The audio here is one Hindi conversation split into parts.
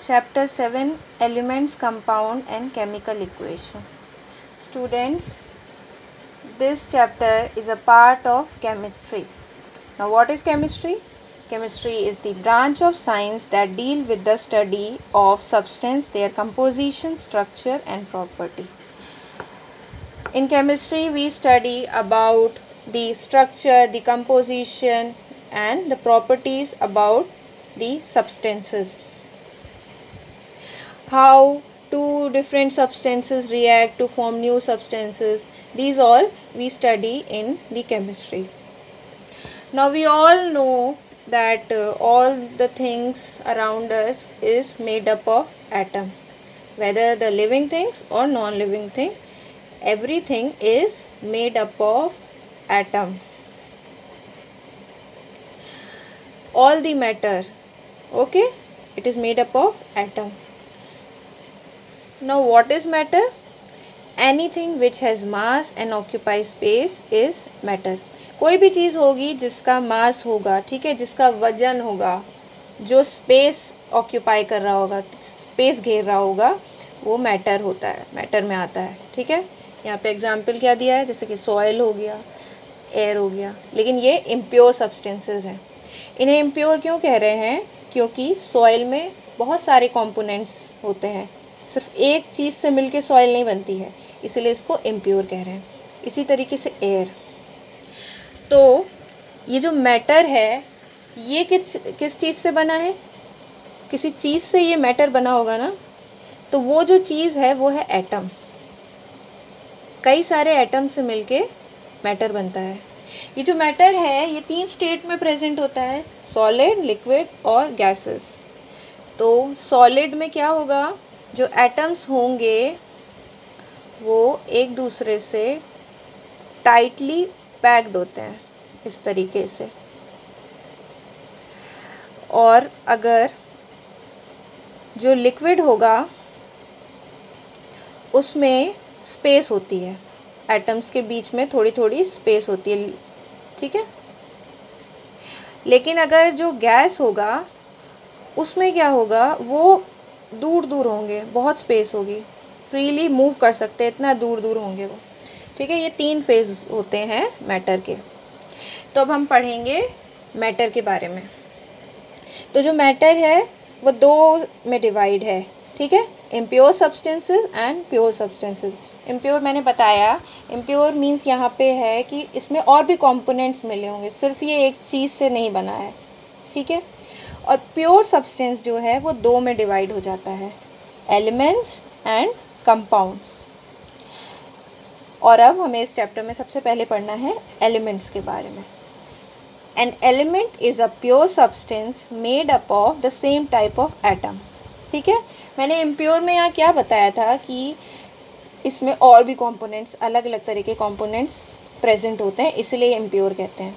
Chapter 7 Elements, Compound and Chemical Equation. Students, this chapter is a part of chemistry. Now what is chemistry? Chemistry is the branch of science that deal with the study of substance, their composition, structure and property. In chemistry we study about the structure, the composition and the properties about the substances. How two different substances react to form new substances. These all we study in the chemistry. Now we all know that all the things around us is made up of atom. Whether the living things or non-living thing, everything is made up of atom. All the matter, okay, it is made up of atom. Now what is matter? Anything which has mass and occupies space is matter. कोई भी चीज़ होगी जिसका मास होगा, ठीक है, जिसका वजन होगा, जो स्पेस ऑक्यूपाई कर रहा होगा, स्पेस घेर रहा होगा, वो मैटर होता है, मैटर में आता है, ठीक है। यहाँ पे एग्जाम्पल क्या दिया है, जैसे कि सॉइल हो गया, एयर हो गया, लेकिन ये इम्प्योर सब्सटेंसेस हैं। इन्हें इम्प्योर क्यों कह रहे हैं? क्योंकि सॉइल में बहुत सारे कंपोनेंट्स होते हैं, सिर्फ एक चीज़ से मिलके सॉइल नहीं बनती है, इसलिए इसको इम्प्योर कह रहे हैं। इसी तरीके से एयर, तो ये जो मैटर है ये किस चीज़ से बना है? किसी चीज़ से ये मैटर बना होगा ना, तो वो जो चीज़ है वो है एटम। कई सारे एटम से मिलके मैटर बनता है। ये जो मैटर है ये 3 स्टेट में प्रेजेंट होता है, सॉलिड, लिक्विड और गैसेस। तो सॉलिड में क्या होगा, जो एटम्स होंगे वो एक दूसरे से टाइटली पैक्ड होते हैं इस तरीके से, और अगर जो लिक्विड होगा उसमें स्पेस होती है, एटम्स के बीच में थोड़ी थोड़ी स्पेस होती है, ठीक है। लेकिन अगर जो गैस होगा उसमें क्या होगा, वो दूर दूर होंगे, बहुत स्पेस होगी, फ्रीली मूव कर सकते हैं, इतना दूर दूर होंगे वो, ठीक है। ये 3 फेज होते हैं मैटर के। तो अब हम पढ़ेंगे मैटर के बारे में। तो जो मैटर है वो 2 में डिवाइड है, ठीक है, impure substances and pure substances. Impure मैंने बताया, इम्प्योर मीन्स यहाँ पे है कि इसमें और भी कंपोनेंट्स मिले होंगे, सिर्फ ये एक चीज़ से नहीं बना है, ठीक है। और प्योर सब्सटेंस जो है वो 2 में डिवाइड हो जाता है, एलिमेंट्स एंड कंपाउंड्स। और अब हमें इस चैप्टर में सबसे पहले पढ़ना है एलिमेंट्स के बारे में। An element is a pure substance made up of the same type of atom, ठीक है। मैंने इम्प्योर में यहाँ क्या बताया था कि इसमें और भी कंपोनेंट्स, अलग अलग तरह के कंपोनेंट्स प्रेजेंट होते हैं, इसलिए इम्प्योर कहते हैं,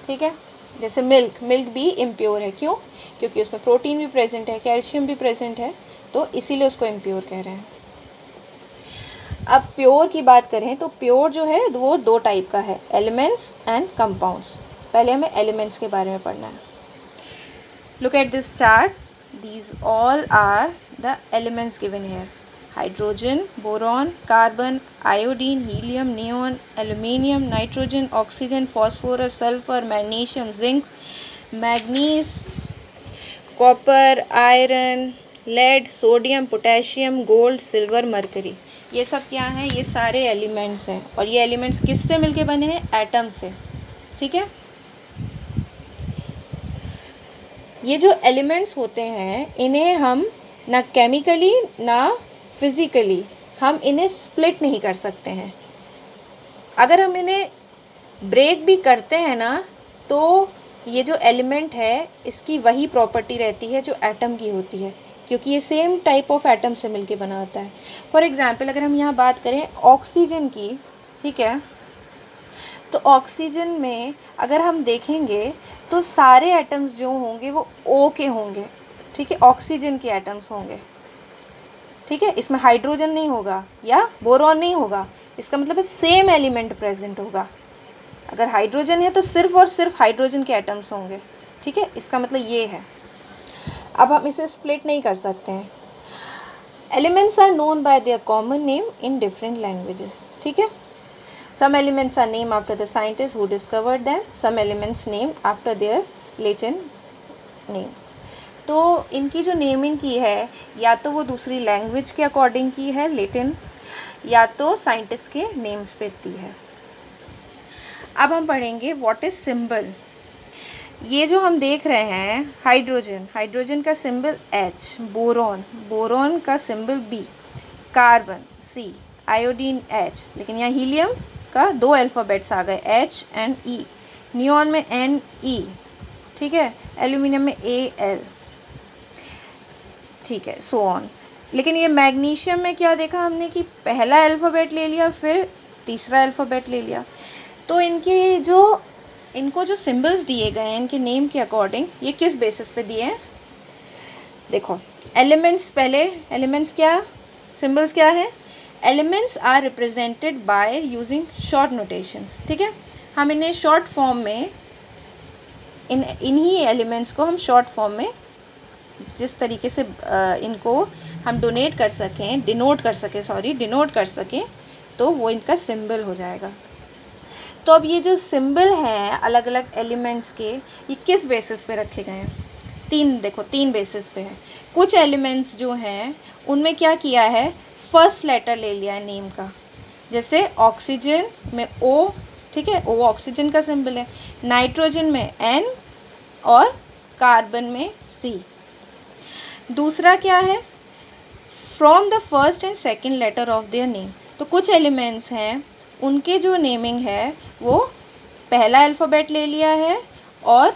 ठीक है। जैसे मिल्क भी इम्प्योर है, क्यों? क्योंकि उसमें प्रोटीन भी प्रेजेंट है, कैल्शियम भी प्रेजेंट है, तो इसीलिए उसको इम्प्योर कह रहे हैं। अब प्योर की बात करें तो प्योर जो है वो 2 टाइप का है, एलिमेंट्स एंड कंपाउंड्स। पहले हमें एलिमेंट्स के बारे में पढ़ना है। Look at this chart, these all are the elements given here: hydrogen, boron, carbon, iodine, helium, neon, aluminium, nitrogen, oxygen, phosphorus, sulphur, magnesium, zinc, manganese, copper, iron, lead, sodium, potassium, gold, silver, mercury. ये सब क्या हैं? ये सारे एलिमेंट्स हैं, और ये एलिमेंट्स किससे मिलके बने हैं? एटम से, ठीक है। ये जो एलिमेंट्स होते हैं इन्हें हम ना केमिकली ना फिज़िकली हम इन्हें स्प्लिट नहीं कर सकते हैं। अगर हम इन्हें ब्रेक भी करते हैं ना, तो ये जो एलिमेंट है इसकी वही प्रॉपर्टी रहती है जो एटम की होती है, क्योंकि ये सेम टाइप ऑफ एटम से मिलके बना होता है। फॉर एग्जांपल अगर हम यहाँ बात करें ऑक्सीजन की, ठीक है, तो ऑक्सीजन में अगर हम देखेंगे तो सारे एटम्स जो होंगे वो O के होंगे, ठीक है, ऑक्सीजन के एटम्स होंगे, ठीक है। इसमें हाइड्रोजन नहीं होगा या बोरॉन नहीं होगा, इसका मतलब है सेम एलिमेंट प्रेजेंट होगा। अगर हाइड्रोजन है तो सिर्फ और सिर्फ हाइड्रोजन के एटम्स होंगे, ठीक है, इसका मतलब ये है। अब हम इसे स्प्लिट नहीं कर सकते हैं। Elements are known by their common name in different languages, ठीक है। Some elements are name after the scientist who discovered them, some elements name after their Latin names. तो इनकी जो नेमिंग की है या तो वो दूसरी लैंग्वेज के अकॉर्डिंग की है लेटिन, या तो साइंटिस्ट के नेम्स पे दी है। अब हम पढ़ेंगे व्हाट इज सिंबल। ये जो हम देख रहे हैं हाइड्रोजन, हाइड्रोजन का सिंबल H, बोरॉन, बोरॉन का symbol B, carbon C, iodine H, लेकिन यहाँ हीलियम का 2 अल्फ़ाबेट्स आ गए H एंड E, नियॉन में Ne, ठीक है, एल्यूमिनियम में Al, ठीक है, सो ऑन। लेकिन ये मैग्नीशियम में क्या देखा हमने कि पहला अल्फ़ाबेट ले लिया फिर तीसरा अल्फ़ाबेट ले लिया। तो इनको जो सिंबल्स दिए गए हैं इनके नेम के अकॉर्डिंग, ये किस बेसिस पे दिए हैं। देखो एलिमेंट्स, पहले एलिमेंट्स क्या, सिंबल्स क्या है, elements are represented by using short notations, ठीक है। हम इन्हें शॉर्ट फॉर्म में, इन्हीं एलिमेंट्स को हम शॉर्ट फॉर्म में जिस तरीके से इनको हम डिनोट कर सकें तो वो इनका सिंबल हो जाएगा। तो अब ये जो सिंबल हैं अलग अलग एलिमेंट्स के, ये किस बेसिस पे रखे गए हैं, तीन बेसिस पे हैं। कुछ एलिमेंट्स जो हैं उनमें क्या किया है, फर्स्ट लेटर ले लिया है नेम का, जैसे ऑक्सीजन में O, ठीक है, O ऑक्सीजन का सिंबल है, नाइट्रोजन में N और कार्बन में C। दूसरा क्या है, from the first and second letter of their name. तो कुछ एलिमेंट्स हैं उनके जो नेमिंग है वो पहला अल्फ़ाबेट ले लिया है और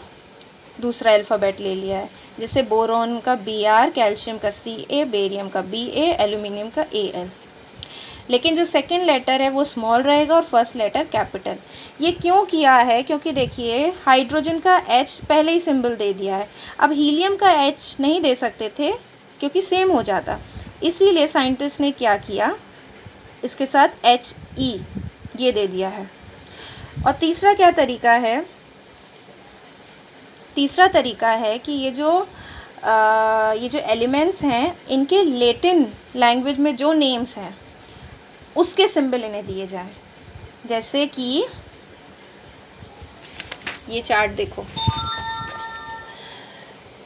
दूसरा अल्फ़ाबेट ले लिया है, जैसे बोरॉन का Br, कैल्शियम का Ca, बेरियम का Ba, एल्यूमिनियम का Al। लेकिन जो सेकंड लेटर है वो स्मॉल रहेगा और फर्स्ट लेटर कैपिटल। ये क्यों किया है, क्योंकि देखिए हाइड्रोजन का H पहले ही सिंबल दे दिया है, अब हीलियम का H नहीं दे सकते थे क्योंकि सेम हो जाता, इसीलिए साइंटिस्ट ने क्या किया, इसके साथ He ये दे दिया है। और तीसरा तरीका है कि ये जो एलिमेंट्स हैं इनके लैटिन लैंग्वेज में जो नेम्स हैं उसके सिंबल इन्हें दिए जाएं। जैसे कि ये चार्ट देखो,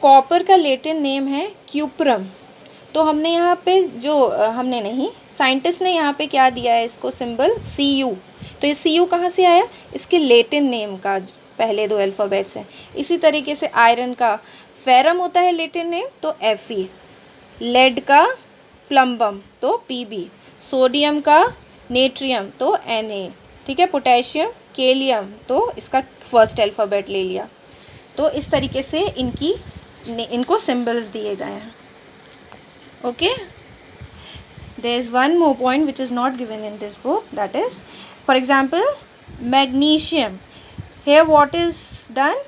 कॉपर का लैटिन नेम है क्यूप्रम, तो हमने यहाँ पे साइंटिस्ट ने यहाँ पे क्या दिया है इसको सिंबल Cu। तो ये Cu कहाँ से आया, इसके लैटिन नेम का पहले 2 अल्फ़ाबेट्स हैं। इसी तरीके से आयरन का फेरम होता है लैटिन नेम तो Fe, लेड का प्लम्बम तो Pb, सोडियम का नेट्रियम तो Na, ठीक है, पोटेशियम केलियम तो इसका फर्स्ट अल्फ़ाबेट ले लिया। तो इस तरीके से इनको सिंबल्स दिए गए हैं। Okay, there is one more point which is not given in this book, that is, for example, magnesium. Here what is done,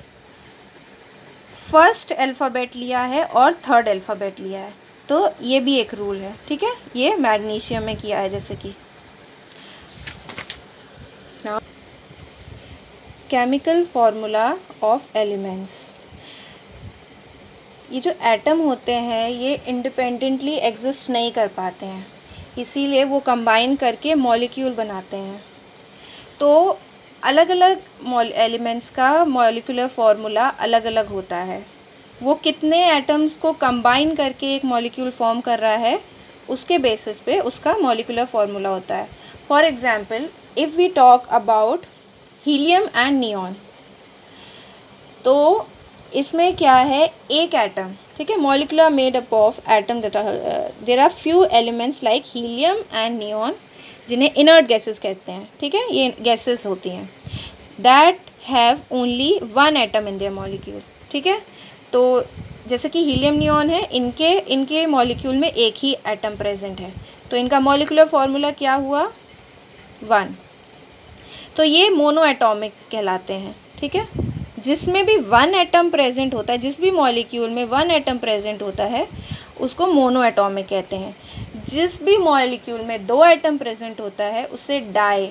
first alphabet लिया है और थर्ड अल्फ़ाबेट लिया है, तो ये भी एक रूल है, ठीक है, ये मैग्नीशियम में किया है। जैसे कि केमिकल फार्मूला ऑफ एलिमेंट्स, ये जो एटम होते हैं ये इंडिपेंडेंटली एग्जिस्ट नहीं कर पाते हैं, इसीलिए वो कंबाइन करके मॉलिक्यूल बनाते हैं। तो अलग अलग एलिमेंट्स का मॉलिक्यूलर फार्मूला अलग अलग होता है, वो कितने एटम्स को कंबाइन करके एक मॉलिक्यूल फॉर्म कर रहा है उसके बेसिस पे उसका मॉलिक्यूलर फार्मूला होता है। For example, if we talk about helium and neon, तो इसमें क्या है, एक एटम, ठीक है, molecular made up of atom that there are few elements like helium and neon, जिन्हें इनर्ट गैसेस कहते हैं, ठीक है, ये गैसेस होती हैं, that have only 1 atom in their molecule, ठीक है। तो जैसे कि हीलियम नियॉन है, इनके मॉलिक्यूल में एक ही एटम प्रेजेंट है, तो इनका मॉलिक्यूलर फार्मूला क्या हुआ, 1। तो ये मोनो एटॉमिक कहलाते हैं, ठीक है। जिसमें भी 1 एटम प्रेजेंट होता है, जिस भी मॉलिक्यूल में 1 एटम प्रेजेंट होता है उसको मोनो एटॉमिक कहते हैं। जिस भी मॉलिक्यूल में 2 एटम प्रेजेंट होता है उसे डाई,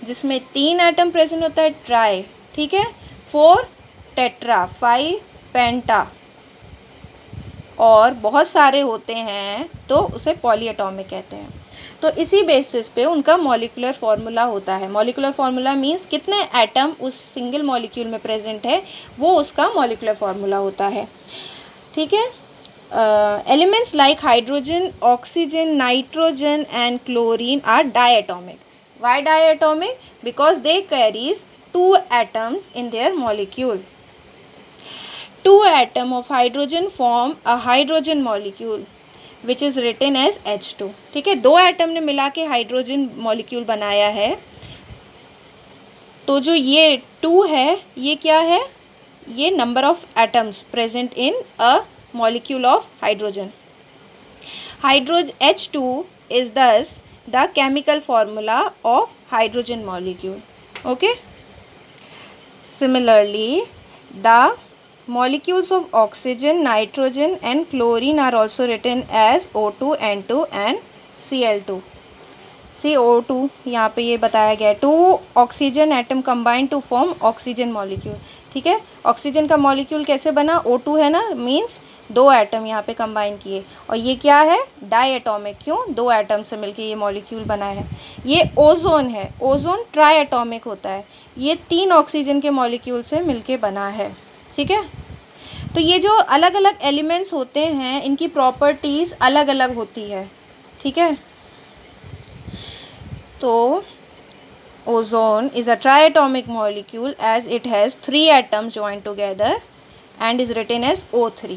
जिसमें 3 एटम प्रेजेंट होता है ट्राई, ठीक है, 4 टेट्रा, 5 पेंटा और बहुत सारे होते हैं तो उसे पॉलीएटॉमिक कहते हैं। तो इसी बेसिस पे उनका मॉलिक्यूलर फार्मूला होता है। मॉलिक्यूलर फार्मूला मींस कितने एटम उस सिंगल मॉलिक्यूल में प्रेजेंट है, वो उसका मॉलिक्यूलर फार्मूला होता है। ठीक है। Elements like hydrogen, oxygen, nitrogen and chlorine are diatomic. Why diatomic? Because they carries 2 atoms in their molecule. 2 atoms of hydrogen form a hydrogen molecule which is written as H2. ठीक है, 2 एटम ने मिला के हाइड्रोजन मॉलिक्यूल बनाया है। तो जो ये 2 है, ये क्या है? ये number of atoms present in a molecule of hydrogen. H2 is thus the chemical formula of hydrogen molecule. Okay. Similarly, the molecules of oxygen, nitrogen and chlorine are also written as O2, N2 and Cl2. CO2 यहाँ पे ये बताया गया है, 2 oxygen atom combine to form oxygen molecule. ठीक है, ऑक्सीजन का मॉलिक्यूल कैसे बना? O2 है ना, मीन्स 2 एटम यहाँ पे कंबाइन किए। और ये क्या है? डायटोमिक। क्यों? 2 एटम से मिलके ये मॉलिक्यूल बना है। ये ओजोन है, ओजोन ट्राइएटोमिक होता है, ये 3 ऑक्सीजन के मॉलिक्यूल से मिलके बना है। ठीक है, तो ये जो अलग अलग एलिमेंट्स होते हैं, इनकी प्रॉपर्टीज़ अलग अलग होती है। ठीक है, तो ozone is a triatomic molecule as it has 3 atoms joined together and is written as O3.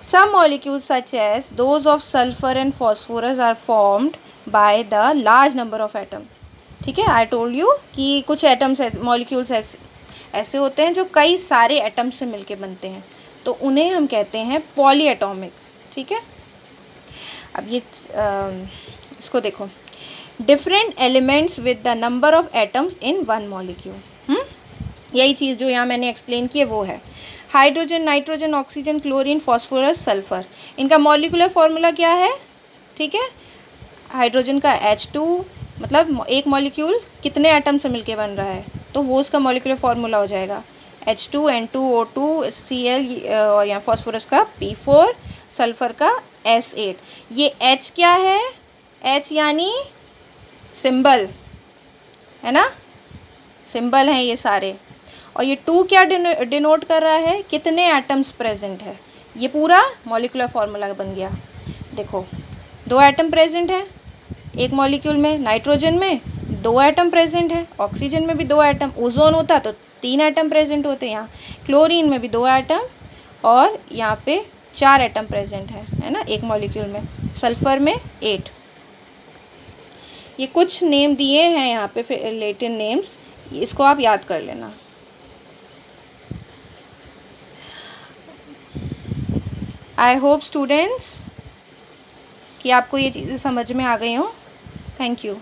Some molecules such as those of sulfur and phosphorus are formed by the large number of atoms. ठीक है, I told you कि कुछ एटम्स मॉलिक्यूल्स ऐसे होते हैं जो कई सारे एटम्स से मिलके बनते हैं, तो उन्हें हम कहते हैं पॉलीएटॉमिक। ठीक है, अब ये इसको देखो, different elements with the number of atoms in one molecule. यही चीज़ जो यहाँ मैंने एक्सप्लेन की है वो है। Hydrogen, nitrogen, oxygen, chlorine, phosphorus, sulphur, इनका मॉलिक्यूलर फार्मूला क्या है? ठीक है, हाइड्रोजन का H2, मतलब एक मॉलिक्यूल कितने एटम से मिलके बन रहा है, तो वो उसका मॉलिक्यूलर फार्मूला हो जाएगा H2, N2O2, Cl, और यहाँ फॉस्फोरस का P4, सल्फर का S8। ये H क्या है? H यानी सिंबल है ना, सिंबल हैं ये सारे। और ये 2 क्या डिनोट कर रहा है? कितने एटम्स प्रेजेंट है। ये पूरा मॉलिक्यूलर फार्मूला बन गया। देखो, 2 एटम प्रेजेंट है एक मॉलिक्यूल में, नाइट्रोजन में 2 एटम प्रेजेंट है, ऑक्सीजन में भी 2 एटम, ओजोन होता तो 3 एटम प्रेजेंट होते, यहाँ क्लोरीन में भी 2 एटम, और यहाँ पे 4 एटम प्रेजेंट है ना एक मॉलिक्यूल में, सल्फर में 8। ये कुछ नेम दिए हैं यहाँ पे, लैटिन नेम्स, इसको आप याद कर लेना। आई होप स्टूडेंट्स कि आपको ये चीज़ें समझ में आ गई हों। Thank you.